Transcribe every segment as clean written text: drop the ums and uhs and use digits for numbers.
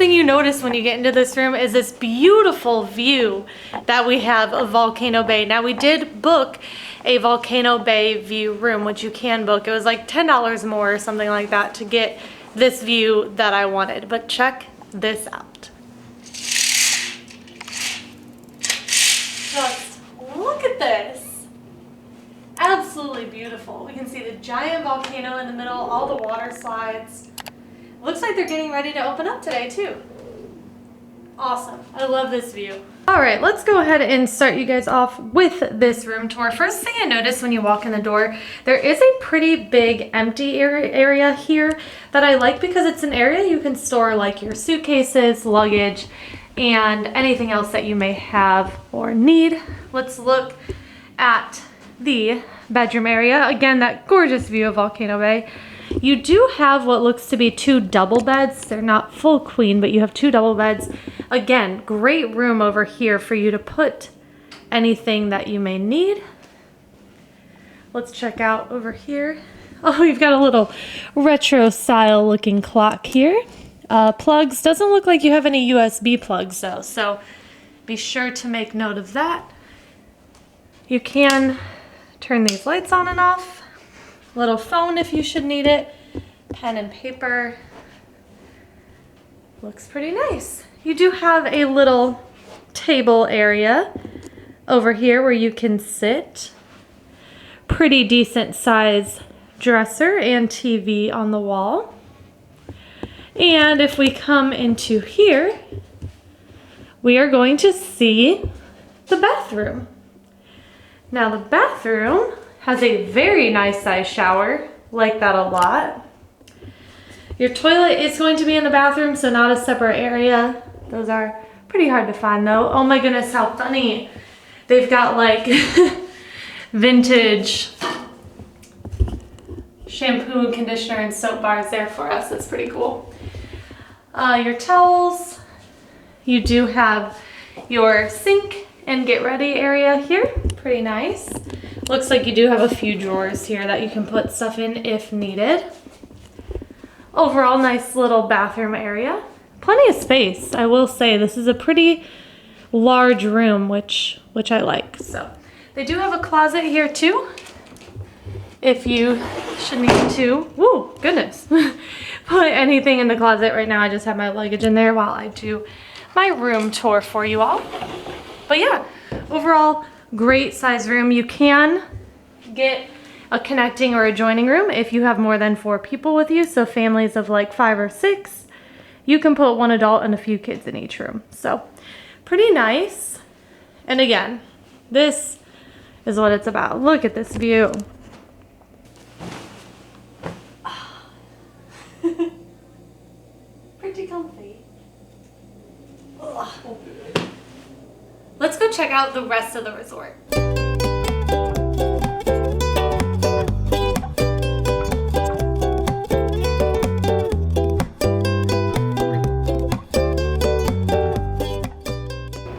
thing you notice when you get into this room is this beautiful view that we have of Volcano Bay. Now we did book a Volcano Bay view room, which you can book. It was like $10 more or something like that to get this view that I wanted. But check this out. Just look at this. Absolutely beautiful. We can see the giant volcano in the middle, all the water slides. Looks like they're getting ready to open up today too. Awesome. I love this view. All right, let's go ahead and start you guys off with this room tour. First thing I noticed when you walk in the door, there is a pretty big empty area here that I like because it's an area you can store like your suitcases, luggage, and anything else that you may have or need. Let's look at the bedroom area. Again, that gorgeous view of Volcano Bay. You do have what looks to be 2 double beds. They're not full queen, but you have 2 double beds. Again, great room over here for you to put anything that you may need. Let's check out over here. Oh, you've got a little retro style looking clock here. Plugs, doesn't look like you have any USB plugs though, so be sure to make note of that. You can turn these lights on and off. Little phone if you should need it. Pen and paper. Looks pretty nice. You do have a little table area over here where you can sit. Pretty decent size dresser and TV on the wall. And if we come into here, we are going to see the bathroom. Now the bathroom has a very nice size shower, like that a lot. Your toilet is going to be in the bathroom, so not a separate area. Those are pretty hard to find though. Oh my goodness, how funny. They've got like vintage shampoo, conditioner, and soap bars there for us. That's pretty cool. Your towels. You do have your sink and get ready area here. Pretty nice. Looks like you do have a few drawers here that you can put stuff in if needed. Overall, nice little bathroom area. Plenty of space. I will say this is a pretty large room, which I like. So they do have a closet here too, if you should need to. Woo, goodness. Put anything in the closet. Right now I just have my luggage in there while I do my room tour for you all. But yeah, overall, great size room. You can get a connecting or adjoining room if you have more than 4 people with you. So families of like 5 or 6, you can put 1 adult and a few kids in each room. So pretty nice. And again, this is what it's about. Look at this view. Pretty comfy. Ugh. Let's go check out the rest of the resort.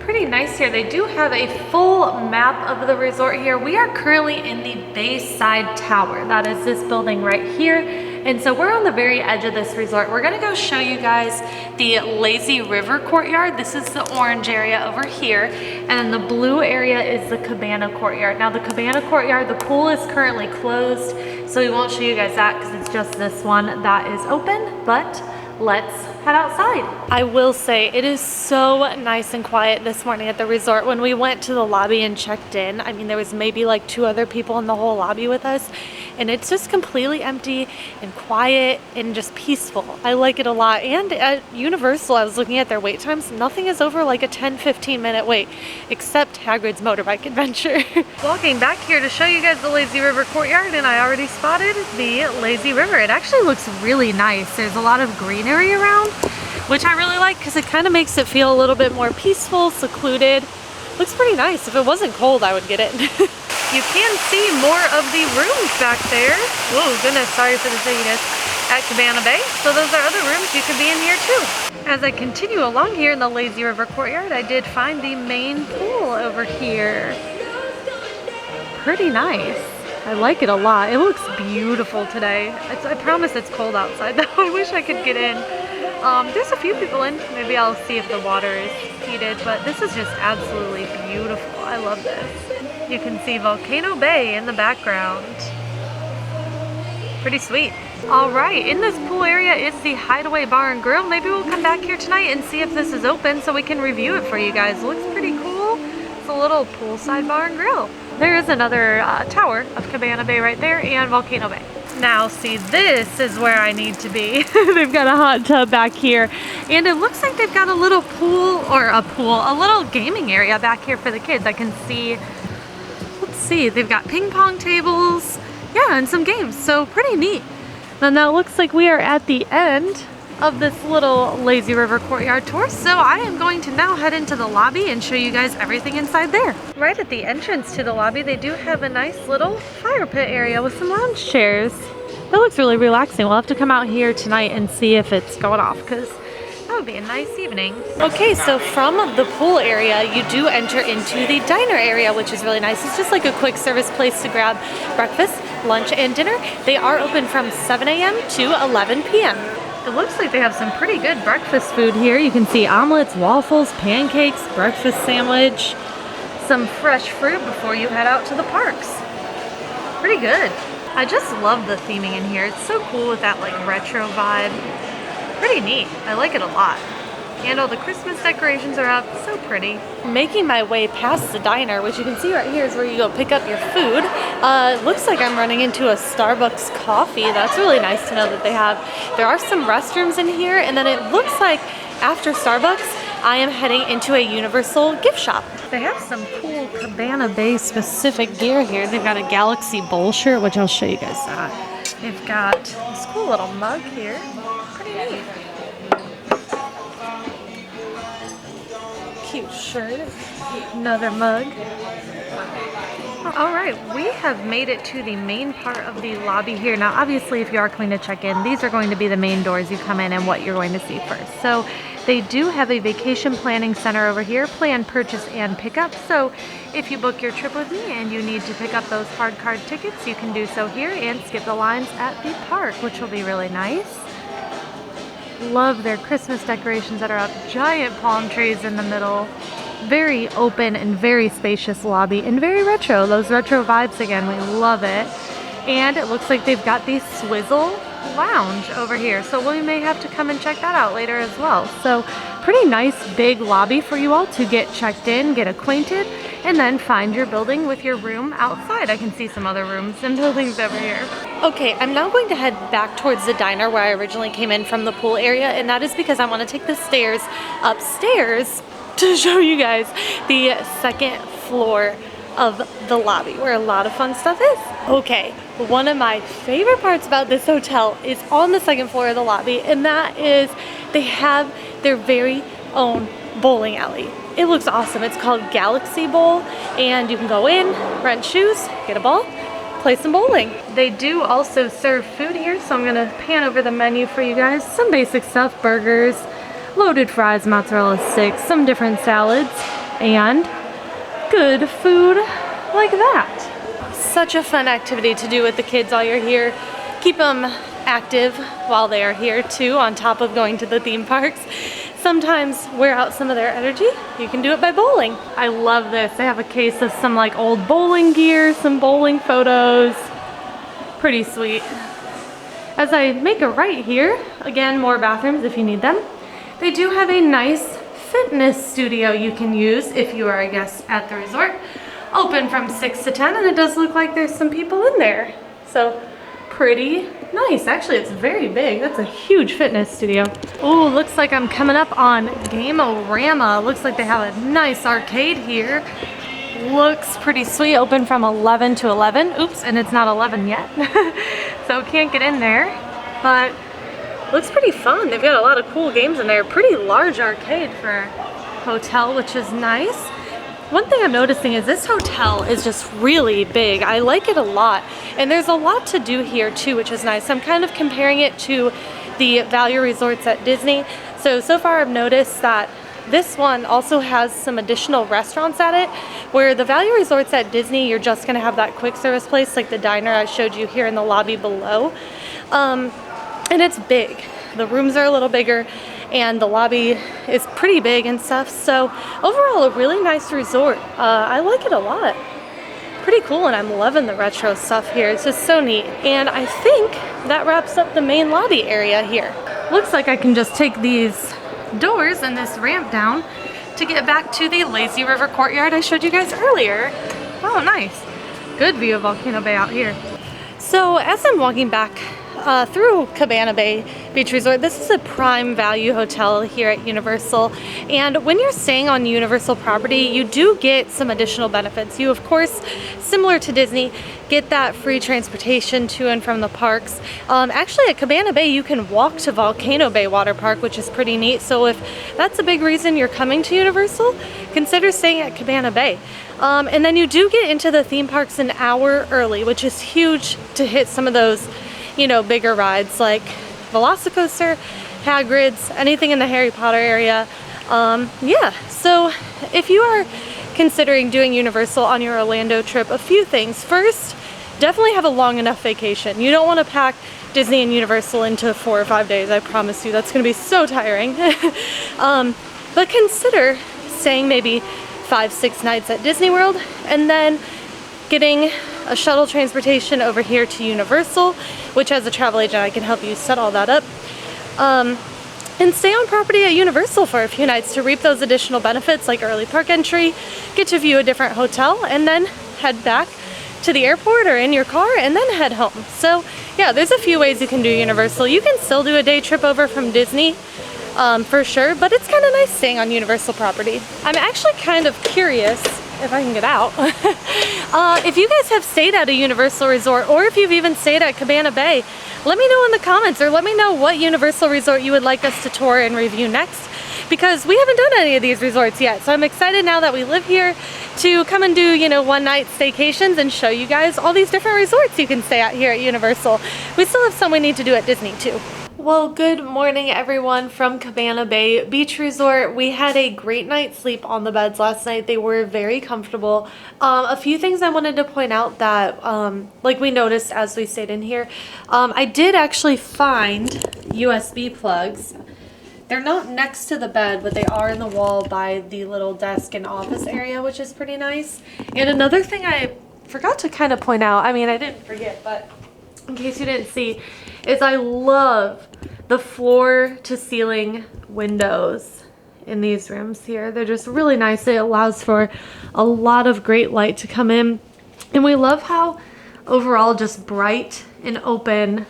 Pretty nice here. They do have a full map of the resort here. We are currently in the Bayside Tower. That is this building right here. And so we're on the very edge of this resort. We're gonna go show you guys the Lazy River Courtyard. This is the orange area over here. And then the blue area is the Cabana Courtyard. Now the Cabana Courtyard, the pool is currently closed, so we won't show you guys that because it's just this one that is open, but let's head outside. I will say it is so nice and quiet this morning at the resort. When we went to the lobby and checked in, I mean, there was maybe like 2 other people in the whole lobby with us, and it's just completely empty and quiet and just peaceful. I like it a lot. And at Universal, I was looking at their wait times. Nothing is over like a 10-15 minute wait, except Hagrid's motorbike adventure. Walking back here to show you guys the Lazy River Courtyard, and I already spotted the Lazy River. It actually looks really nice. There's a lot of greenery around, which I really like because it kind of makes it feel a little bit more peaceful, secluded. Looks pretty nice. If it wasn't cold, I would get it. You can see more of the rooms back there. Whoa, goodness, sorry for the shakiness. At Cabana Bay. So those are other rooms you could be in here too. As I continue along here in the Lazy River Courtyard, I did find the main pool over here. Pretty nice. I like it a lot. It looks beautiful today. I promise it's cold outside though. I wish I could get in. There's a few people in. Maybe I'll see if the water is heated, but this is just absolutely beautiful. I love this. You can see Volcano Bay in the background. Pretty sweet. All right, in this pool area is the Hideaway Bar and Grill. Maybe we'll come back here tonight and see if this is open so we can review it for you guys. It looks pretty cool. It's a little poolside bar and grill. There is another tower of Cabana Bay right there and Volcano Bay. Now see, this is where I need to be. They've got a hot tub back here and it looks like they've got a little a little gaming area back here for the kids. I can see, let's see, they've got ping pong tables, yeah, and some games, so pretty neat. And now it looks like we are at the end of this little lazy river courtyard tour, so I am going to now head into the lobby and show you guys everything inside there. Right at the entrance to the lobby, they do have a nice little fire pit area with some lounge chairs. That looks really relaxing. We'll have to come out here tonight and see if it's going off, because that would be a nice evening. Okay, so from the pool area, you do enter into the diner area, which is really nice. It's just like a quick service place to grab breakfast, lunch, and dinner. They are open from 7 a.m. to 11 p.m. It looks like they have some pretty good breakfast food here. You can see omelets, waffles, pancakes, breakfast sandwich, some fresh fruit before you head out to the parks. Pretty good. I just love the theming in here. It's so cool with that like retro vibe. Pretty neat. I like it a lot. And all the Christmas decorations are up. So pretty. Making my way past the diner, which you can see right here is where you go pick up your food. It looks like I'm running into a Starbucks coffee. That's really nice to know that they have. There are some restrooms in here, and then it looks like after Starbucks, I am heading into a Universal gift shop. They have some cool Cabana Bay specific gear here. They've got a Galaxy Bowl shirt, which I'll show you guys that. They've got this cool little mug here. Pretty neat. Cute shirt, another mug. All right, we have made it to the main part of the lobby here. Now, obviously, if you are coming to check in, these are going to be the main doors you come in and what you're going to see first. So they do have a vacation planning center over here, plan, purchase, and pickup. So if you book your trip with me and you need to pick up those hard card tickets, you can do so here and skip the lines at the park, which will be really nice. Love their Christmas decorations that are up. Giant palm trees in the middle. Very open and very spacious lobby and very retro. Those retro vibes again, we love it. And it looks like they've got the Swizzle Lounge over here. So we may have to come and check that out later as well. So pretty nice big lobby for you all to get checked in, get acquainted, and then find your building with your room outside. I can see some other rooms and buildings over here. Okay, I'm now going to head back towards the diner where I originally came in from the pool area, and that is because I want to take the stairs upstairs to show you guys the second floor of the lobby where a lot of fun stuff is. Okay, one of my favorite parts about this hotel is on the second floor of the lobby, and that is they have their very own bowling alley. It looks awesome. It's called Galaxy Bowl, and you can go in, rent shoes, get a ball, play some bowling. They do also serve food here, so I'm gonna pan over the menu for you guys. Some basic stuff, burgers, loaded fries, mozzarella sticks, some different salads, and good food like that. Such a fun activity to do with the kids while you're here. Keep them active while they are here too, on top of going to the theme parks. Sometimes wear out some of their energy. You can do it by bowling. I love this. They have a case of some like old bowling gear, some bowling photos. Pretty sweet. As I make a right here, again, more bathrooms if you need them. They do have a nice fitness studio you can use if you are a guest at the resort. Open from 6 to 10, and it does look like there's some people in there. So pretty nice. Actually, it's very big. That's a huge fitness studio. Oh, looks like I'm coming up on Game-O-Rama. Looks like they have a nice arcade here. Looks pretty sweet. Open from 11 to 11. Oops, and it's not 11 yet. So can't get in there. But looks pretty fun. They've got a lot of cool games in there. Pretty large arcade for a hotel, which is nice. One thing I'm noticing is this hotel is just really big. I like it a lot. And there's a lot to do here too, which is nice. I'm kind of comparing it to the value resorts at Disney. So far I've noticed that this one also has some additional restaurants at it, where the value resorts at Disney, you're just gonna have that quick service place like the diner I showed you here in the lobby below. And it's big. The rooms are a little bigger, and the lobby is pretty big and stuff. So overall, a really nice resort. I like it a lot. Pretty cool, and I'm loving the retro stuff here. It's just so neat. And I think that wraps up the main lobby area here. Looks like I can just take these doors and this ramp down to get back to the lazy river courtyard I showed you guys earlier. Oh, nice. Good view of Volcano Bay out here. So as I'm walking back through Cabana Bay Beach Resort, this is a prime value hotel here at Universal, and when you're staying on Universal property, you do get some additional benefits. You, of course, similar to Disney, get that free transportation to and from the parks. Actually, at Cabana Bay, you can walk to Volcano Bay Water Park, which is pretty neat. So if that's a big reason you're coming to Universal, consider staying at Cabana Bay. And then you do get into the theme parks an hour early, which is huge to hit some of those, you know, bigger rides like Velocicoaster, Hagrid's, anything in the Harry Potter area. Yeah, so if you are considering doing Universal on your Orlando trip, a few things. First, definitely have a long enough vacation. You don't want to pack Disney and Universal into 4 or 5 days. I promise you, that's going to be so tiring. But consider staying maybe 5-6 nights at Disney World and then getting a shuttle transportation over here to Universal, which as a travel agent I can help you set all that up. And stay on property at Universal for a few nights to reap those additional benefits like early park entry, get to view a different hotel, and then head back to the airport or in your car and then head home. So yeah, there's a few ways you can do Universal. You can still do a day trip over from Disney for sure, but it's kind of nice staying on Universal property. I'm actually kind of curious, if I can get out, if you guys have stayed at a Universal resort or if you've even stayed at Cabana Bay, let me know in the comments, or let me know what Universal resort you would like us to tour and review next, because we haven't done any of these resorts yet. So I'm excited now that we live here to come and do, you know, one-night staycations and show you guys all these different resorts you can stay at here at Universal. We still have some we need to do at Disney too. Well, good morning everyone from Cabana Bay Beach Resort. We had a great night's sleep on the beds last night. They were very comfortable. A few things I wanted to point out that like we noticed as we stayed in here. I did actually find USB plugs. They're not next to the bed, but they are in the wall by the little desk and office area, which is pretty nice. And another thing I forgot to kind of point out, I mean I didn't forget, but in case you didn't see, is I love the floor to ceiling windows in these rooms here. They're just really nice. It allows for a lot of great light to come in. And we love how overall just bright and open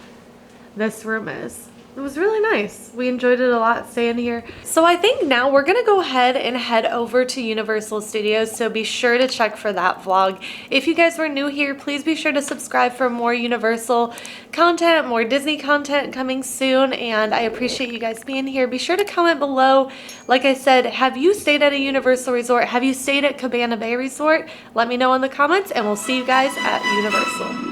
this room is. It was really nice. We enjoyed it a lot staying here. So I think now we're gonna go ahead and head over to Universal Studios, so be sure to check for that vlog. If you guys were new here, please be sure to subscribe for more Universal content, more Disney content coming soon, and I appreciate you guys being here. Be sure to comment below. Like I said, have you stayed at a Universal resort? Have you stayed at Cabana Bay Resort? Let me know in the comments, and we'll see you guys at Universal.